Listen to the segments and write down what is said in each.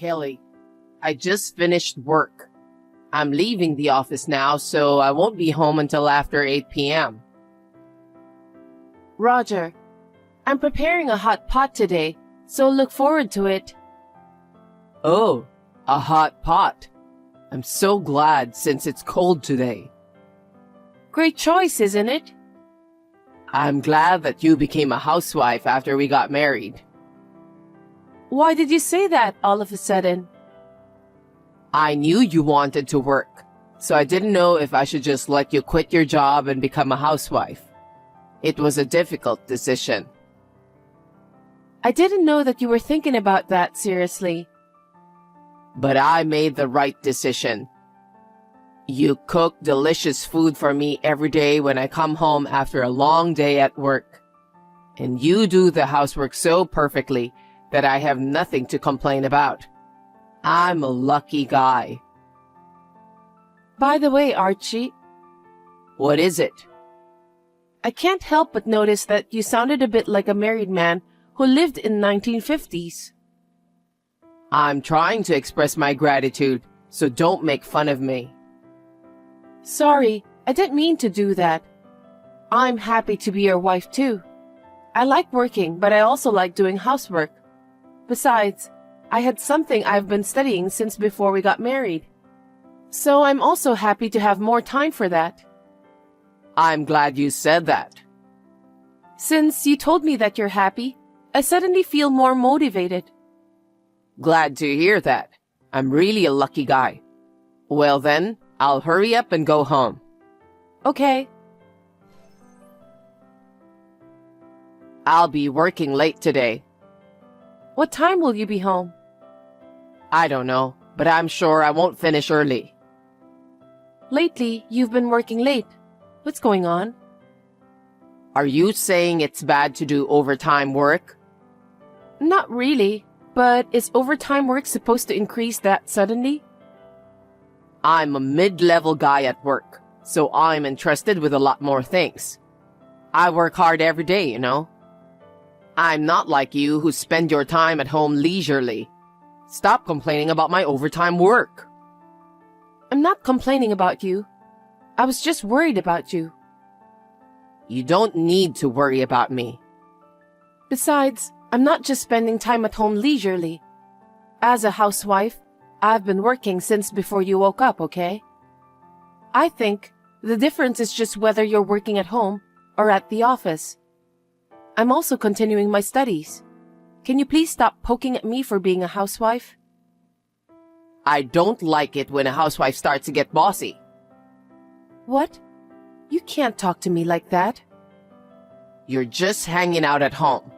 Kelly. I just finished work. I'm leaving the office now, so I won't be home until after 8 p.m. Roger, I'm preparing a hot pot today, so look forward to it. Oh, a hot pot. I'm so glad since it's cold today. Great choice, isn't it? I'm glad that you became a housewife after we got married. Why did you say that all of a sudden? I knew you wanted to work, so I didn't know if I should just let you quit your job and become a housewife. It was a difficult decision. I didn't know that you were thinking about that seriously. But I made the right decision. You cook delicious food for me every day when I come home after a long day at work. And you do the housework so perfectly that I have nothing to complain about. I'm a lucky guy. By the way, Archie, What is it? I can't help but notice that you sounded a bit like a married man who lived in 1950s. I'm trying to express my gratitude, so don't make fun of me. Sorry, I didn't mean to do that. I'm happy to be your wife too. I like working, but I also like doing housework. Besides, I had something I've been studying since before we got married. So I'm also happy to have more time for that. I'm glad you said that. Since you told me that you're happy, I suddenly feel more motivated. Glad to hear that. I'm really a lucky guy. Well then, I'll hurry up and go home. Okay. I'll be working late today. What time will you be home? I don't know, but I'm sure I won't finish early. Lately, you've been working late. What's going on? Are you saying it's bad to do overtime work? Not really, but is overtime work supposed to increase that suddenly? I'm a mid-level guy at work, so I'm entrusted with a lot more things. I work hard every day, you know. I'm not like you who spend your time at home leisurely. Stop complaining about my overtime work. I'm not complaining about you. I was just worried about you. You don't need to worry about me. Besides, I'm not just spending time at home leisurely. As a housewife, I've been working since before you woke up, okay? I think the difference is just whether you're working at home or at the office. I'm also continuing my studies. Can you please stop poking at me for being a housewife? I don't like it when a housewife starts to get bossy. What? You can't talk to me like that. You're just hanging out at home.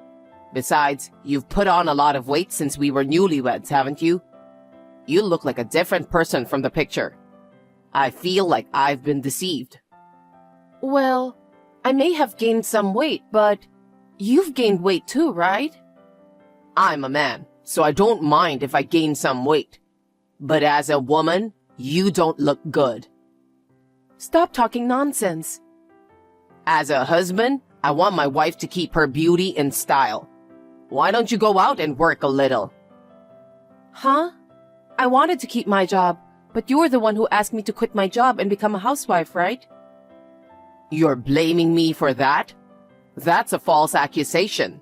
Besides, you've put on a lot of weight since we were newlyweds, haven't you? You look like a different person from the picture. I feel like I've been deceived. Well, I may have gained some weight, but you've gained weight too, right? I'm a man, so I don't mind if I gain some weight. But as a woman, you don't look good. Stop talking nonsense. As a husband, I want my wife to keep her beauty in style. Why don't you go out and work a little? Huh? I wanted to keep my job, but you're the one who asked me to quit my job and become a housewife, right? You're blaming me for that? That's a false accusation.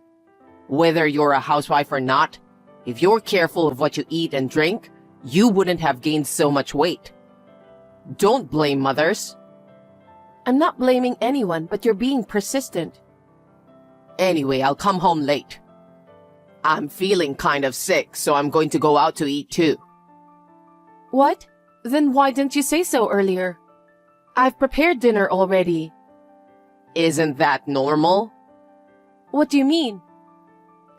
Whether you're a housewife or not, if you're careful of what you eat and drink, you wouldn't have gained so much weight. Don't blame mothers. I'm not blaming anyone, but you're being persistent. Anyway, I'll come home late. I'm feeling kind of sick, so I'm going to go out to eat too. What? Then why didn't you say so earlier? I've prepared dinner already. Isn't that normal? What do you mean?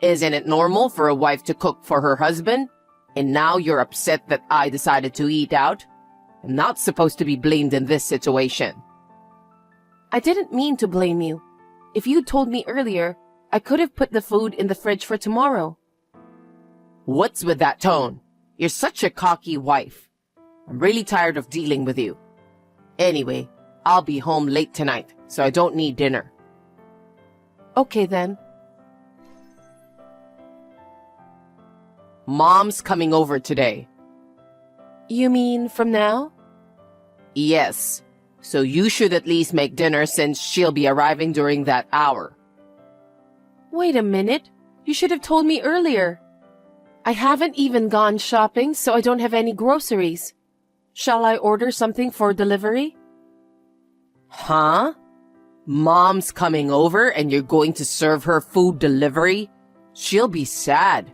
Isn't it normal for a wife to cook for her husband? And now you're upset that I decided to eat out? I'm not supposed to be blamed in this situation. I didn't mean to blame you. If you'd told me earlier, I could have put the food in the fridge for tomorrow. What's with that tone? You're such a cocky wife. I'm really tired of dealing with you. Anyway, I'll be home late tonight, so I don't need dinner. Okay then. Mom's coming over today. You mean from now? Yes. So you should at least make dinner since she'll be arriving during that hour. Wait a minute. You should have told me earlier. I haven't even gone shopping, so I don't have any groceries. Shall I order something for delivery? Huh? Mom's coming over and you're going to serve her food delivery? She'll be sad.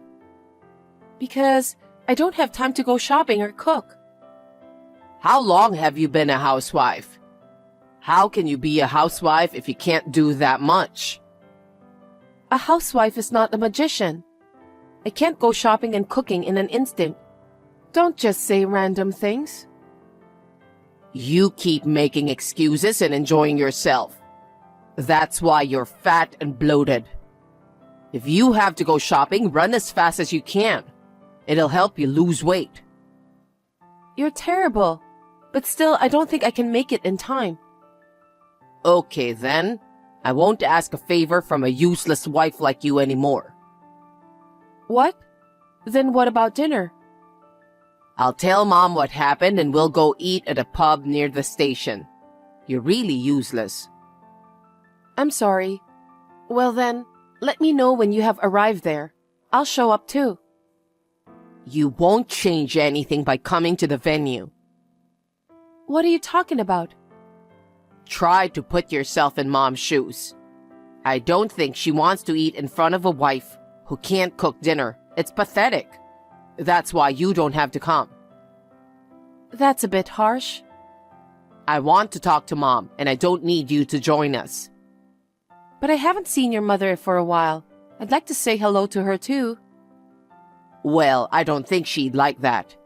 Because I don't have time to go shopping or cook. How long have you been a housewife? How can you be a housewife if you can't do that much? A housewife is not a magician. I can't go shopping and cooking in an instant. Don't just say random things. You keep making excuses and enjoying yourself. That's why you're fat and bloated. If you have to go shopping, run as fast as you can. It'll help you lose weight. You're terrible. But still, I don't think I can make it in time. Okay then. I won't ask a favor from a useless wife like you anymore. What? Then what about dinner? I'll tell Mom what happened and we'll go eat at a pub near the station. You're really useless. I'm sorry. Well then, let me know when you have arrived there. I'll show up too. You won't change anything by coming to the venue. What are you talking about? Try to put yourself in Mom's shoes. I don't think she wants to eat in front of a wife who can't cook dinner. It's pathetic. That's why you don't have to come. That's a bit harsh. I want to talk to Mom, and I don't need you to join us. But I haven't seen your mother for a while. I'd like to say hello to her too. Well, I don't think she'd like that.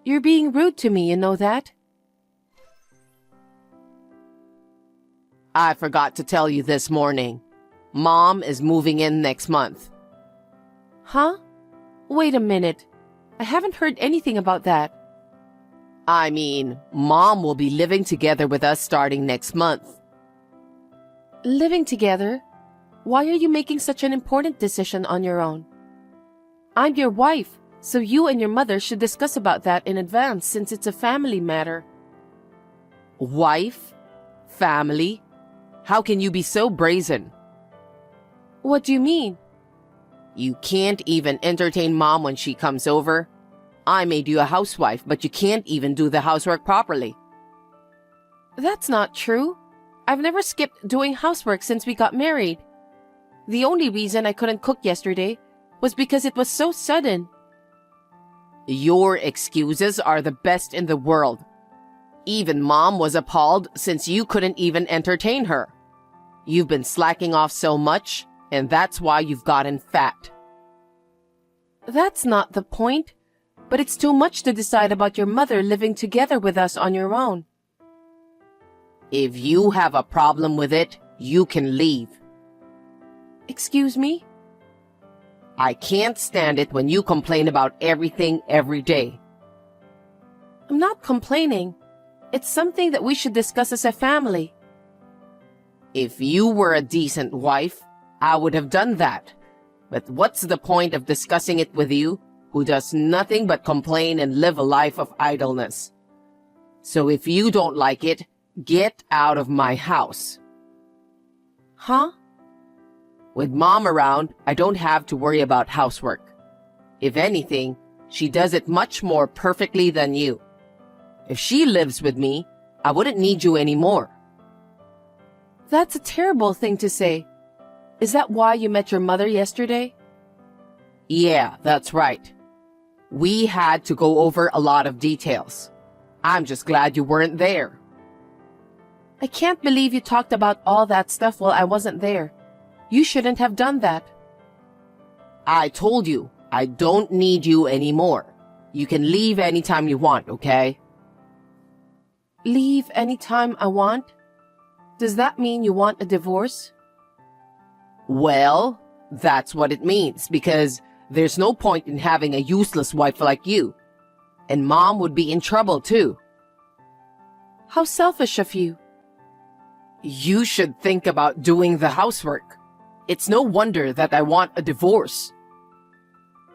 You're being rude to me, you know that? I forgot to tell you this morning. Mom is moving in next month. Huh? Wait a minute. I haven't heard anything about that. I mean, Mom will be living together with us starting next month. Living together? Why are you making such an important decision on your own? I'm your wife, so you and your mother should discuss about that in advance since it's a family matter. Wife? Family? How can you be so brazen? What do you mean? You can't even entertain Mom when she comes over. I made you a housewife, but you can't even do the housework properly. That's not true. I've never skipped doing housework since we got married. The only reason I couldn't cook yesterday was because it was so sudden. Your excuses are the best in the world. Even Mom was appalled since you couldn't even entertain her. You've been slacking off so much, and that's why you've gotten fat. That's not the point, but it's too much to decide about your mother living together with us on your own. If you have a problem with it, you can leave. Excuse me? I can't stand it when you complain about everything every day. I'm not complaining. It's something that we should discuss as a family. If you were a decent wife, I would have done that. But what's the point of discussing it with you, who does nothing but complain and live a life of idleness? So if you don't like it, get out of my house. Huh? With Mom around, I don't have to worry about housework. If anything, she does it much more perfectly than you. If she lives with me, I wouldn't need you anymore. That's a terrible thing to say. Is that why you met your mother yesterday? Yeah, that's right. We had to go over a lot of details. I'm just glad you weren't there. I can't believe you talked about all that stuff while I wasn't there. You shouldn't have done that. I told you, I don't need you anymore. You can leave anytime you want, okay? Leave anytime I want? Does that mean you want a divorce? Well, that's what it means, because there's no point in having a useless wife like you. And Mom would be in trouble too. How selfish of you. You should think about doing the housework. It's no wonder that I want a divorce.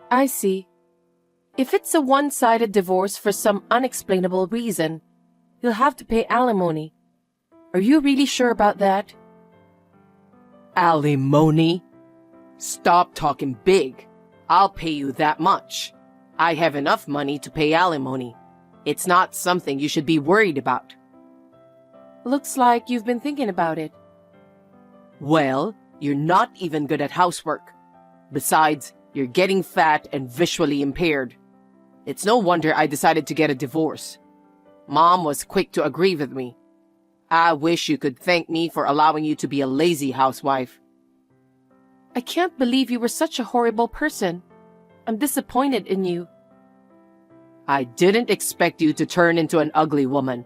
I see. If it's a one-sided divorce for some unexplainable reason, you'll have to pay alimony. Are you really sure about that? Alimony? Stop talking big. I'll pay you that much. I have enough money to pay alimony. It's not something you should be worried about. Looks like you've been thinking about it. Well, you're not even good at housework. Besides, you're getting fat and visually impaired. It's no wonder I decided to get a divorce. Mom was quick to agree with me. I wish you could thank me for allowing you to be a lazy housewife. I can't believe you were such a horrible person. I'm disappointed in you. I didn't expect you to turn into an ugly woman,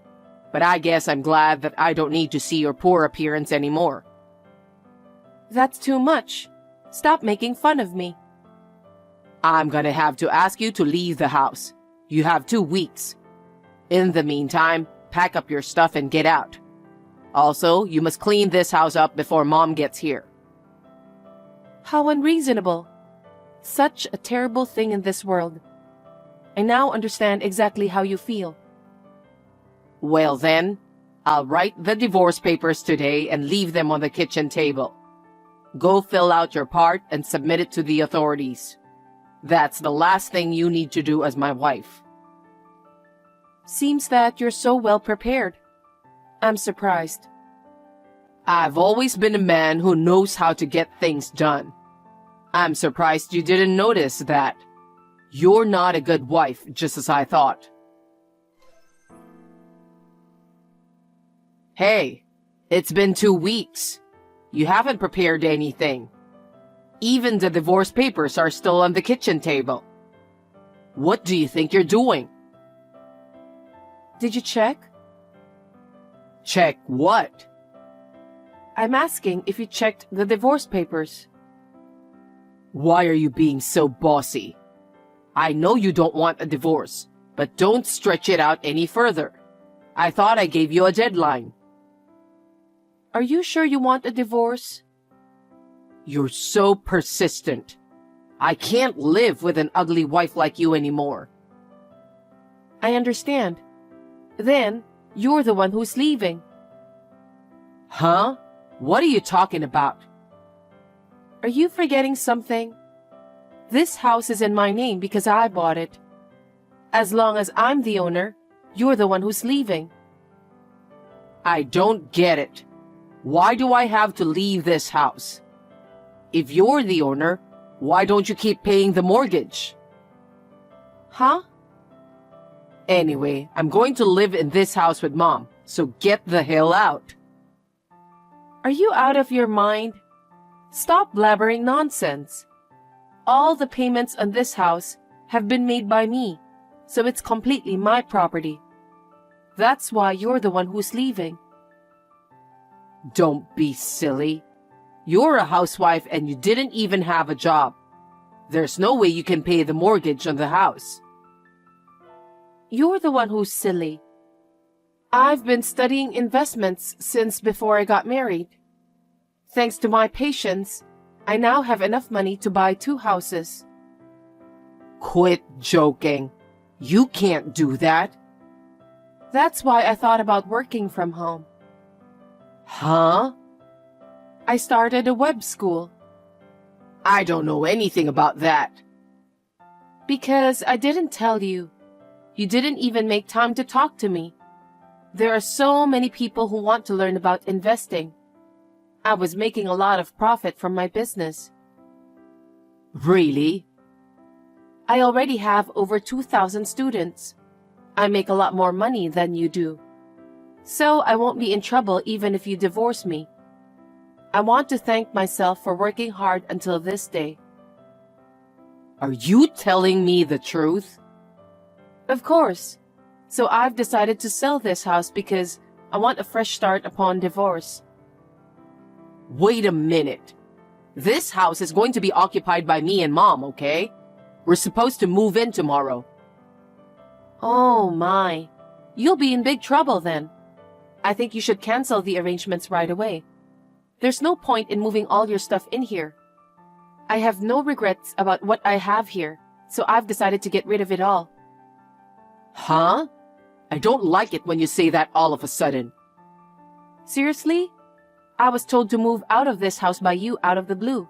but I guess I'm glad that I don't need to see your poor appearance anymore. That's too much. Stop making fun of me. I'm gonna have to ask you to leave the house. You have 2 weeks. In the meantime, pack up your stuff and get out. Also, you must clean this house up before Mom gets here. How unreasonable. Such a terrible thing in this world. I now understand exactly how you feel. Well then, I'll write the divorce papers today and leave them on the kitchen table. Go fill out your part and submit it to the authorities. That's the last thing you need to do as my wife. Seems that you're so well prepared. I'm surprised. I've always been a man who knows how to get things done. I'm surprised you didn't notice that. You're not a good wife, just as I thought. Hey, it's been 2 weeks. You haven't prepared anything. Even the divorce papers are still on the kitchen table. What do you think you're doing? Did you check? Check what? I'm asking if you checked the divorce papers. Why are you being so bossy? I know you don't want a divorce, but don't stretch it out any further. I thought I gave you a deadline. Are you sure you want a divorce? You're so persistent. I can't live with an ugly wife like you anymore. I understand. Then, you're the one who's leaving. Huh? What are you talking about? Are you forgetting something? This house is in my name because I bought it. As long as I'm the owner, you're the one who's leaving. I don't get it. Why do I have to leave this house? If you're the owner, why don't you keep paying the mortgage? Huh? Anyway, I'm going to live in this house with Mom, so get the hell out. Are you out of your mind? Stop blabbering nonsense. All the payments on this house have been made by me, so it's completely my property. That's why you're the one who's leaving. Don't be silly. You're a housewife and you didn't even have a job. There's no way you can pay the mortgage on the house. You're the one who's silly. I've been studying investments since before I got married. Thanks to my patience, I now have enough money to buy 2 houses. Quit joking. You can't do that. That's why I thought about working from home. Huh? I started a web school. I don't know anything about that. Because I didn't tell you. You didn't even make time to talk to me. There are so many people who want to learn about investing. I was making a lot of profit from my business. Really? I already have over 2,000 students. I make a lot more money than you do. So I won't be in trouble even if you divorce me. I want to thank myself for working hard until this day. Are you telling me the truth? Of course. So I've decided to sell this house because I want a fresh start upon divorce. Wait a minute. This house is going to be occupied by me and Mom, okay? We're supposed to move in tomorrow. Oh my. You'll be in big trouble then. I think you should cancel the arrangements right away. There's no point in moving all your stuff in here. I have no regrets about what I have here, so I've decided to get rid of it all. Huh? I don't like it when you say that all of a sudden. Seriously? I was told to move out of this house by you out of the blue.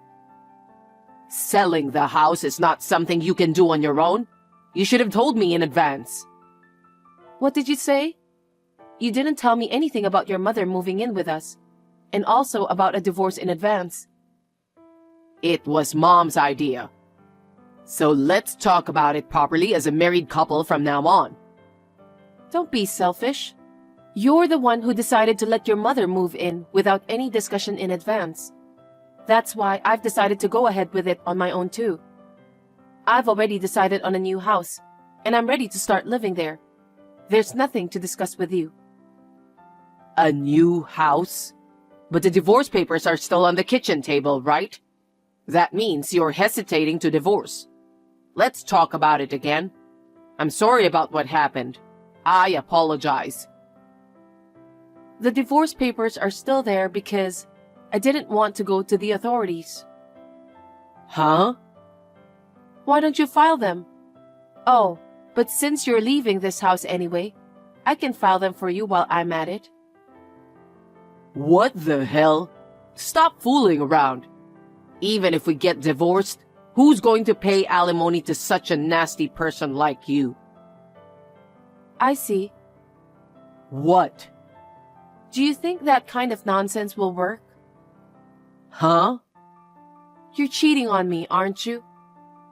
Selling the house is not something you can do on your own. You should have told me in advance. What did you say? You didn't tell me anything about your mother moving in with us, and also about a divorce in advance. It was Mom's idea. So let's talk about it properly as a married couple from now on. Don't be selfish. You're the one who decided to let your mother move in without any discussion in advance. That's why I've decided to go ahead with it on my own too. I've already decided on a new house, and I'm ready to start living there. There's nothing to discuss with you. A new house? But the divorce papers are still on the kitchen table, right? That means you're hesitating to divorce. Let's talk about it again. I'm sorry about what happened. I apologize. The divorce papers are still there because I didn't want to go to the authorities. Huh? Why don't you file them? Oh, but since you're leaving this house anyway, I can file them for you while I'm at it. What the hell? Stop fooling around. Even if we get divorced, who's going to pay alimony to such a nasty person like you? I see. What? Do you think that kind of nonsense will work? Huh? You're cheating on me, aren't you?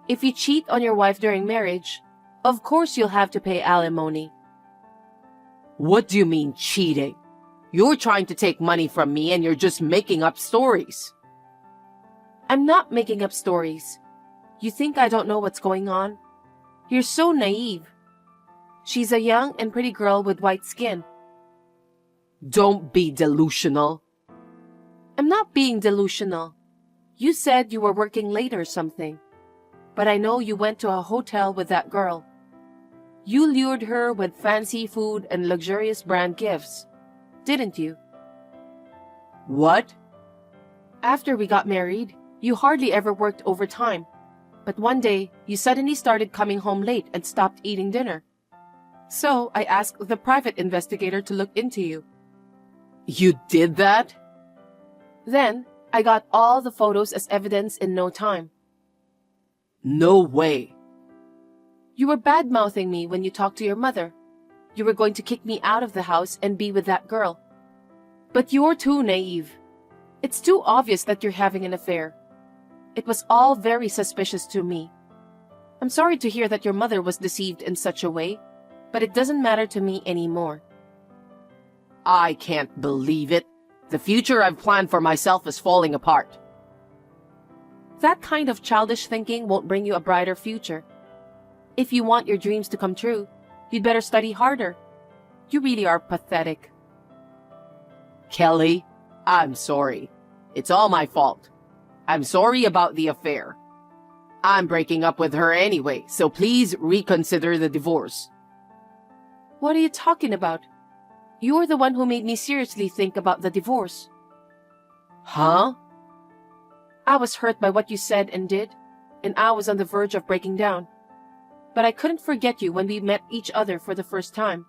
If you cheat on your wife during marriage, of course you'll have to pay alimony. What do you mean cheating? You're trying to take money from me and you're just making up stories. I'm not making up stories. You think I don't know what's going on? You're so naive. She's a young and pretty girl with white skin. Don't be delusional. I'm not being delusional. You said you were working late or something. But I know you went to a hotel with that girl. You lured her with fancy food and luxurious brand gifts, didn't you? What? After we got married, you hardly ever worked overtime. But one day, you suddenly started coming home late and stopped eating dinner. So I asked the private investigator to look into you. You did that? Then, I got all the photos as evidence in no time. No way. You were bad-mouthing me when you talked to your mother. You were going to kick me out of the house and be with that girl. But you're too naive. It's too obvious that you're having an affair. It was all very suspicious to me. I'm sorry to hear that your mother was deceived in such a way, but it doesn't matter to me anymore. I can't believe it. The future I've planned for myself is falling apart. That kind of childish thinking won't bring you a brighter future. If you want your dreams to come true, you'd better study harder. You really are pathetic. Kelly, I'm sorry. It's all my fault. I'm sorry about the affair. I'm breaking up with her anyway, so please reconsider the divorce. What are you talking about? You're the one who made me seriously think about the divorce. Huh? I was hurt by what you said and did, and I was on the verge of breaking down. But I couldn't forget you when we met each other for the first time.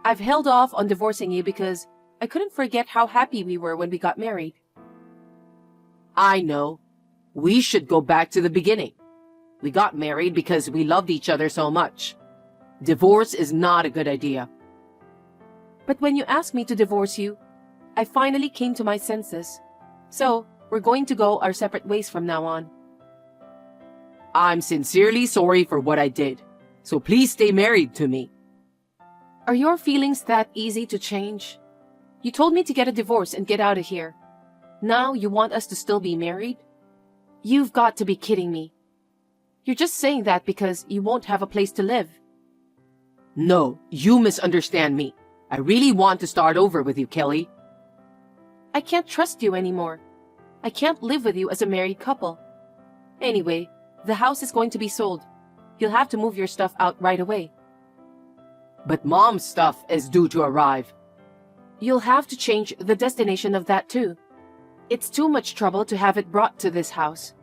I've held off on divorcing you because I couldn't forget how happy we were when we got married. I know. We should go back to the beginning. We got married because we loved each other so much. Divorce is not a good idea. But when you asked me to divorce you, I finally came to my senses. So, we're going to go our separate ways from now on. I'm sincerely sorry for what I did, so please stay married to me. Are your feelings that easy to change? You told me to get a divorce and get out of here. Now you want us to still be married? You've got to be kidding me. You're just saying that because you won't have a place to live. No, you misunderstand me. I really want to start over with you, Kelly. I can't trust you anymore. I can't live with you as a married couple. Anyway, the house is going to be sold. You'll have to move your stuff out right away. But Mom's stuff is due to arrive. You'll have to change the destination of that too. It's too much trouble to have it brought to this house.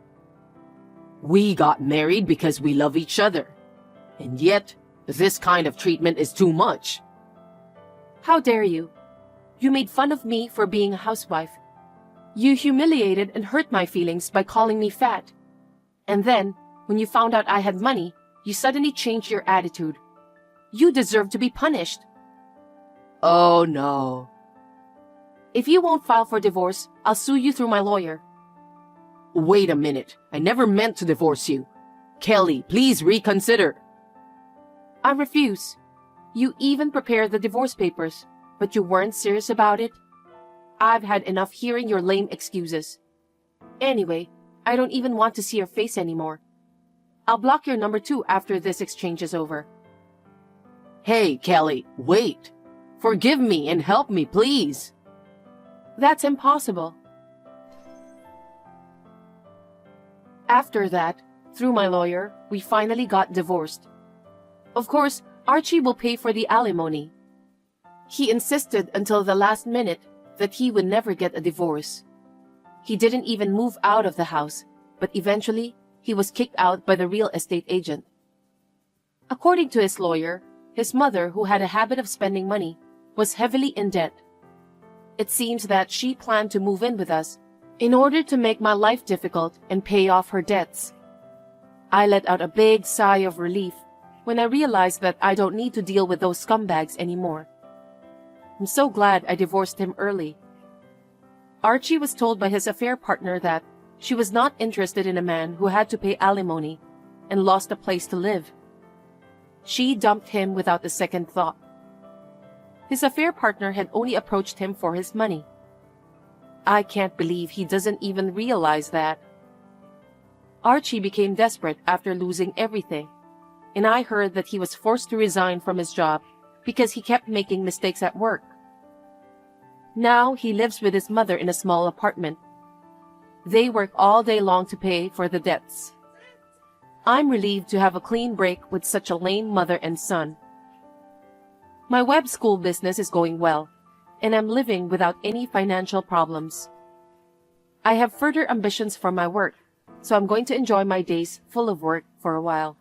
We got married because we love each other. And yet, this kind of treatment is too much. How dare you? You made fun of me for being a housewife. You humiliated and hurt my feelings by calling me fat. And then, when you found out I had money, you suddenly changed your attitude. You deserve to be punished. Oh no. If you won't file for divorce, I'll sue you through my lawyer. Wait a minute. I never meant to divorce you. Kelly, please reconsider. I refuse. You even prepared the divorce papers, but you weren't serious about it. I've had enough hearing your lame excuses. Anyway, I don't even want to see your face anymore. I'll block your number too after this exchange is over. Hey, Kelly, wait. Forgive me and help me, please. That's impossible. After that, through my lawyer, we finally got divorced. Of course, Archie will pay for the alimony. He insisted until the last minute that he would never get a divorce. He didn't even move out of the house, but eventually, he was kicked out by the real estate agent. According to his lawyer, his mother, who had a habit of spending money, was heavily in debt. It seems that she planned to move in with us in order to make my life difficult and pay off her debts. I let out a big sigh of relief when I realized that I don't need to deal with those scumbags anymore. I'm so glad I divorced him early. Archie was told by his affair partner that she was not interested in a man who had to pay alimony and lost a place to live. She dumped him without a second thought. His affair partner had only approached him for his money. I can't believe he doesn't even realize that. Archie became desperate after losing everything, and I heard that he was forced to resign from his job because he kept making mistakes at work. Now he lives with his mother in a small apartment. They work all day long to pay for the debts. I'm relieved to have a clean break with such a lame mother and son. My web school business is going well, and I'm living without any financial problems. I have further ambitions for my work, so I'm going to enjoy my days full of work for a while.